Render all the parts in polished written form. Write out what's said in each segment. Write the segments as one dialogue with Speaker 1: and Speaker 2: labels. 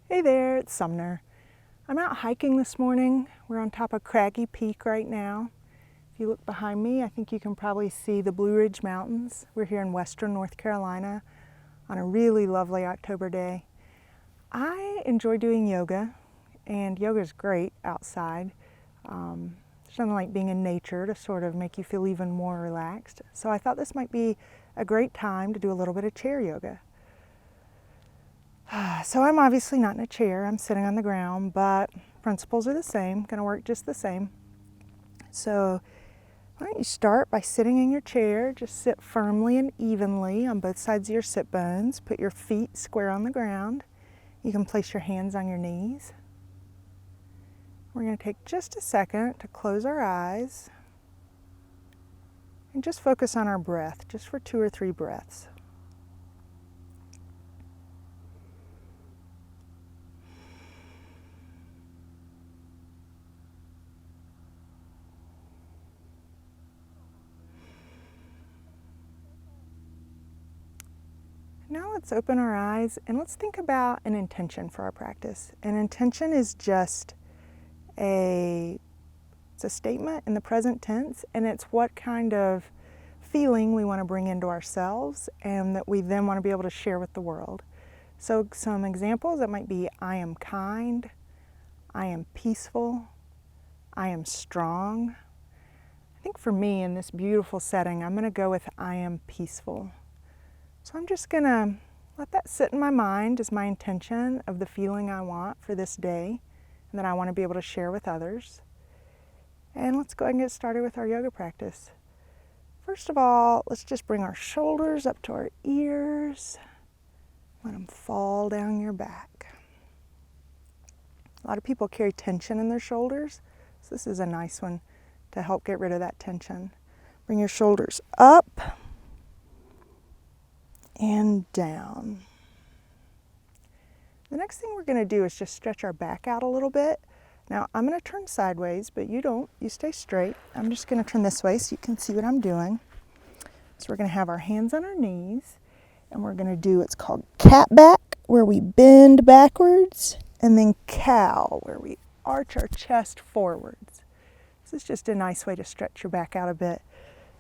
Speaker 1: Hey there, it's Sumner. I'm out hiking this morning. We're on top of Craggy Peak right now. If you look behind me, I think you can probably see the Blue Ridge Mountains. We're here in western North Carolina on a really lovely October day. I enjoy doing yoga, and yoga is great outside. There's nothing like being in nature to sort of make you feel even more relaxed. So I thought this might be a great time to do a little bit of chair yoga. So I'm obviously not in a chair, I'm sitting on the ground, but principles are the same, going to work just the same. So why don't you start by sitting in your chair, just sit firmly and evenly on both sides of your sit bones, put your feet square on the ground. You can place your hands on your knees. We're going to take just a second to close our eyes and just focus on our breath, just for 2 or 3 breaths. Now let's open our eyes and let's think about an intention for our practice. An intention is just it's a statement in the present tense, and it's what kind of feeling we want to bring into ourselves and that we then want to be able to share with the world. So some examples, that might be I am kind, I am peaceful, I am strong. I think for me in this beautiful setting, I'm going to go with I am peaceful. So I'm just going to let that sit in my mind as my intention of the feeling I want for this day and that I want to be able to share with others. And let's go ahead and get started with our yoga practice. First of all, let's just bring our shoulders up to our ears. Let them fall down your back. A lot of people carry tension in their shoulders, so this is a nice one to help get rid of that tension. Bring your shoulders up and down. The next thing we're going to do is just stretch our back out a little bit. Now I'm going to turn sideways, but you don't. You stay straight. I'm just going to turn this way so you can see what I'm doing. So we're going to have our hands on our knees, and we're going to do what's called cat back, where we bend backwards, and then cow, where we arch our chest forwards. This is just a nice way to stretch your back out a bit.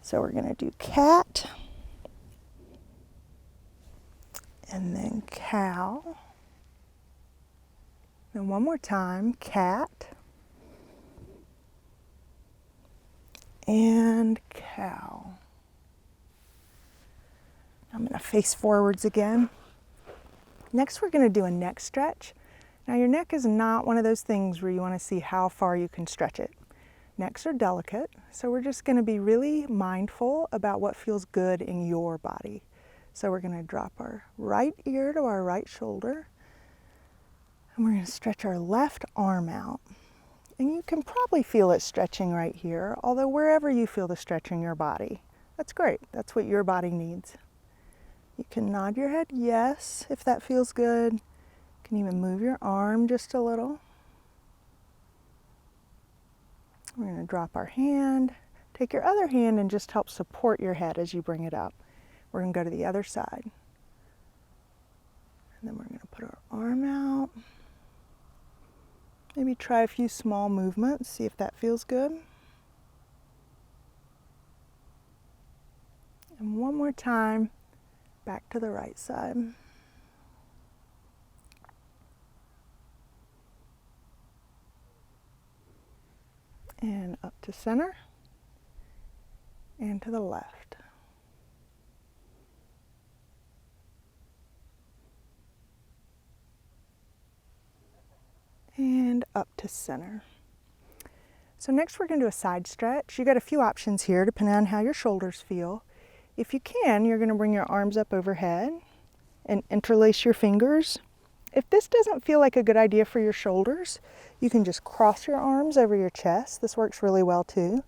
Speaker 1: So we're going to do cat, and then cow. And one more time, cat, and cow. I'm going to face forwards again. Next, we're going to do a neck stretch. Now, your neck is not one of those things where you want to see how far you can stretch it. Necks are delicate, so we're just going to be really mindful about what feels good in your body. So we're going to drop our right ear to our right shoulder, and we're going to stretch our left arm out. And you can probably feel it stretching right here, although wherever you feel the stretch in your body, that's great. That's what your body needs. You can nod your head yes if that feels good. You can even move your arm just a little. We're going to drop our hand. Take your other hand and just help support your head as you bring it up. We're going to go to the other side. And then we're going to put our arm out. Maybe try a few small movements, see if that feels good. And one more time, back to the right side. And up to center, and to the left. And up to center. So next we're going to do a side stretch. You got a few options here depending on how your shoulders feel. If you can, you're going to bring your arms up overhead and interlace your fingers. If this doesn't feel like a good idea for your shoulders, you can just cross your arms over your chest. This works really well too.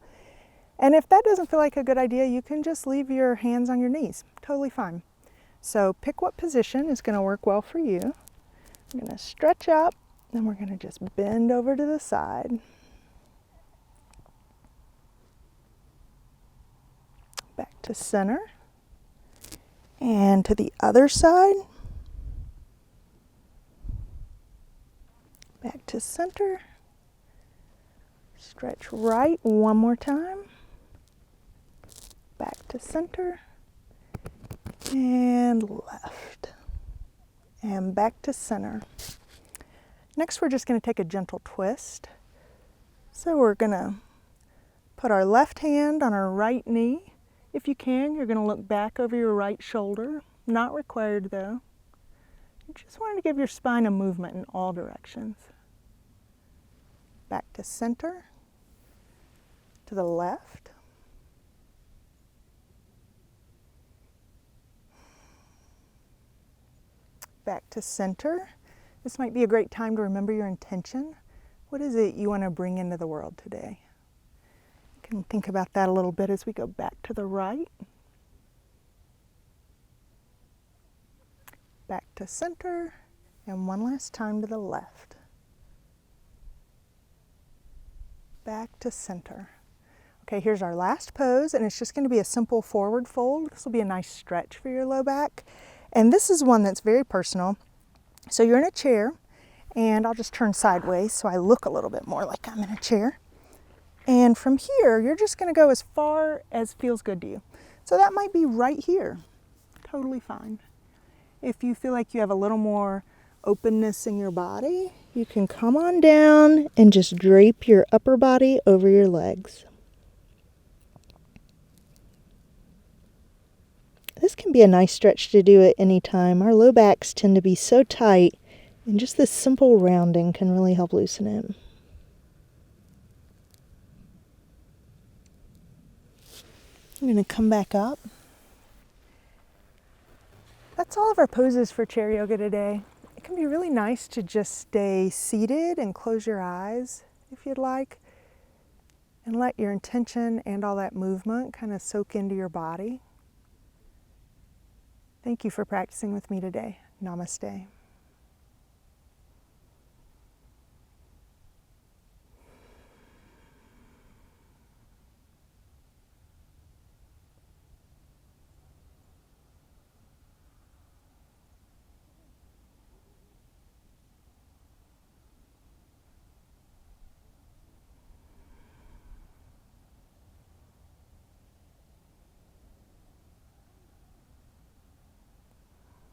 Speaker 1: And if that doesn't feel like a good idea, you can just leave your hands on your knees. Totally fine. So pick what position is going to work well for you. We're going to stretch up, then we're going to just bend over to the side. Back to center. And to the other side. Back to center. Stretch right one more time. Back to center. And left. And back to center. Next, we're just going to take a gentle twist. So we're going to put our left hand on our right knee. If you can, you're going to look back over your right shoulder. Not required though. You just want to give your spine a movement in all directions. Back to center. To the left. Back to center. This might be a great time to remember your intention. What is it you want to bring into the world today? You can think about that a little bit as we go back to the right. Back to center, and one last time to the left. Back to center. Okay, here's our last pose, and it's just going to be a simple forward fold. This will be a nice stretch for your low back. And this is one that's very personal. So you're in a chair, and I'll just turn sideways so I look a little bit more like I'm in a chair. And from here, you're just going to go as far as feels good to you. So that might be right here. Totally fine. If you feel like you have a little more openness in your body, you can come on down and just drape your upper body over your legs. This can be a nice stretch to do at any time. Our low backs tend to be so tight, and just this simple rounding can really help loosen it. I'm going to come back up. That's all of our poses for chair yoga today. It can be really nice to just stay seated and close your eyes if you'd like, and let your intention and all that movement kind of soak into your body. Thank you for practicing with me today. Namaste.